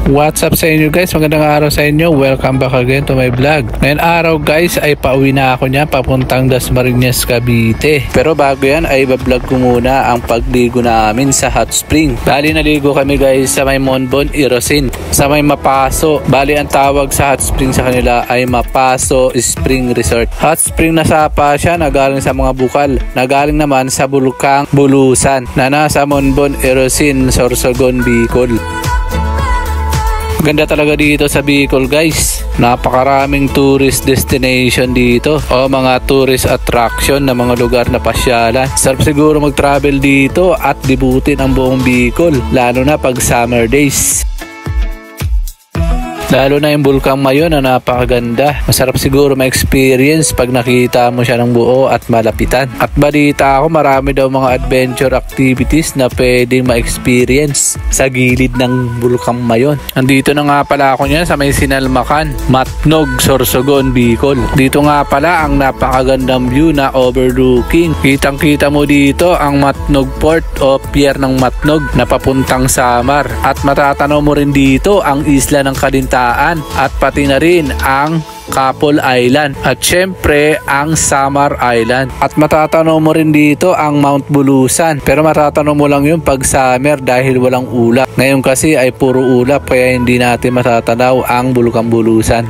What's up sa inyo guys? Magandang araw sa inyo. Welcome back again to my vlog. Ngayon araw guys ay pauwi na ako niya papuntang Dasmariñas, Cavite. Pero bago yan ay bablog ko muna ang pagligo namin sa hot spring. Bali naligo kami guys sa may Monbon, Irosin. Sa may Mapaso. Bali ang tawag sa hot spring sa kanila ay Mapaso Spring Resort. Hot spring na sapa siya, nagaling sa mga bukal. Nagaling naman sa Bulkang Bulusan na nasa Monbon, Irosin, Sorsogon, Bicol. Ganda talaga dito sa Bicol guys. Napakaraming tourist destination dito o mga tourist attraction na mga lugar na pasyalan. Sarap siguro mag-travel dito at libutin ang buong Bicol, lalo na pag summer days. Lalo na yung Bulkang Mayon na napakaganda. Masarap siguro ma-experience pag nakita mo siya ng buo at malapitan. At balita ako marami daw mga adventure activities na pwedeng ma-experience sa gilid ng Bulkang Mayon. Andito na nga pala ako niyan sa may Sinalmakan, Matnog, Sorsogon, Bicol. Dito nga pala ang napakagandang view na overlooking. Kitang kita mo dito ang Matnog Port o pier ng Matnog na papuntang Samar. At matatanaw mo rin dito ang isla ng Kalintaan at pati na rin ang Kapol Island at syempre ang Samar Island. At matatanaw mo rin dito ang Mount Bulusan, pero matatanaw mo lang yun pag summer dahil walang ulap. Ngayon kasi ay puro ulap kaya hindi natin matatanaw ang Bulkang Bulusan.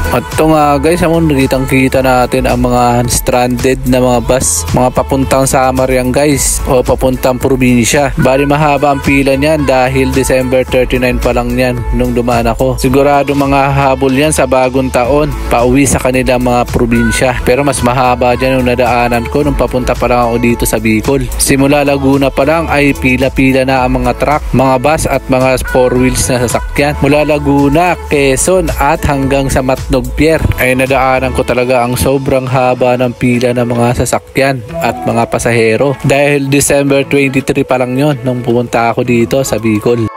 At ito nga guys, kitang kita natin ang mga stranded na mga bus, mga papuntang Samar yan guys o papuntang probinsya. Bali mahaba ang pila niyan dahil December 39 pa lang yan nung dumaan ako. Sigurado mga habol yan sa bagong taon pauwi sa kanilang mga probinsya. Pero mas mahaba dyan yung nadaanan ko nung papunta pa lang ako dito sa Bicol. Simula Laguna pa lang ay pila-pila na ang mga truck, mga bus at mga 4 wheels na sasakyan. Mula Laguna, Quezon at hanggang sa Matnog Pier ay nadaanan ko talaga ang sobrang haba ng pila ng mga sasakyan at mga pasahero dahil December 23 pa lang yon nung pumunta ako dito sa Bicol.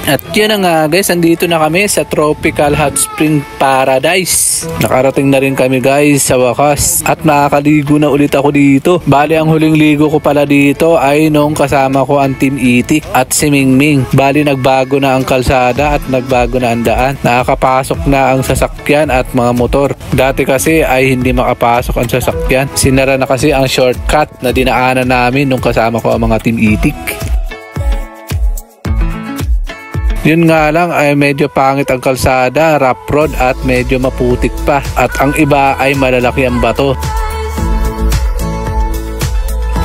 At yun na nga guys, andito na kami sa Tropical Hot Spring Paradise. Nakarating na rin kami guys sa wakas at nakakaligo na ulit ako dito. Bali ang huling ligo ko pala dito ay nung kasama ko ang Team Itik at si Mingming. Bali nagbago na ang kalsada at nagbago na ang daan. Nakakapasok na ang sasakyan at mga motor. Dati kasi ay hindi makapasok ang sasakyan. Sinara na kasi ang shortcut na dinaanan namin nung kasama ko ang mga Team Itik. Yun nga lang ay medyo pangit ang kalsada, rough road at medyo maputik pa. At ang iba ay malalaki ang bato.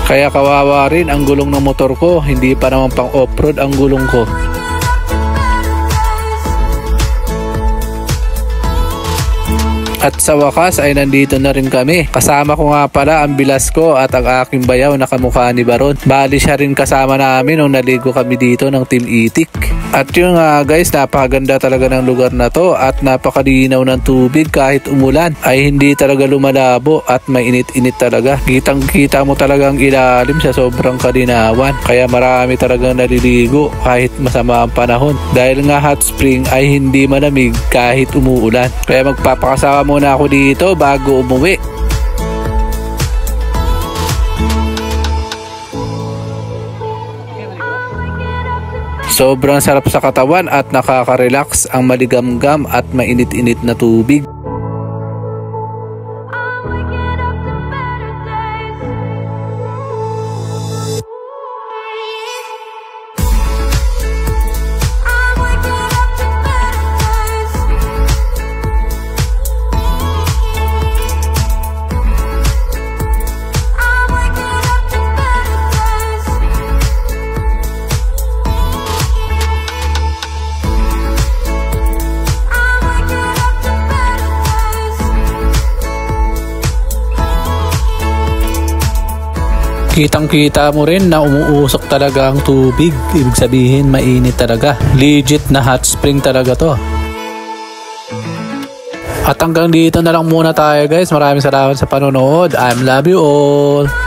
Kaya kawawa rin ang gulong ng motor ko, hindi pa naman pang off-road ang gulong ko. At sa wakas ay nandito na rin kami. Kasama ko nga pala ang bilas ko at ang aking bayaw na kamukha ni Baron. Bali siya rin kasama namin nung naligo kami dito ng Team Itik. At yun nga guys, napakaganda talaga ng lugar na to at napakalinaw ng tubig kahit umulan ay hindi talaga lumalabo at mainit-init talaga. Kitang kita mo talagang ilalim sa sobrang kalinawan. Kaya marami talagang naliligo kahit masama ang panahon. Dahil nga hot spring ay hindi malamig kahit umuulan. Kaya magpapakasama muna ako dito bago umuwi. Sobrang sarap sa katawan at nakaka-relax ang maligamgam at mainit-init na tubig. Kitang-kita mo rin na umuusok talaga ang tubig. Ibig sabihin mainit talaga. Legit na hot spring talaga to. At hanggang dito na lang muna tayo guys. Maraming salamat sa panonood. I love you all.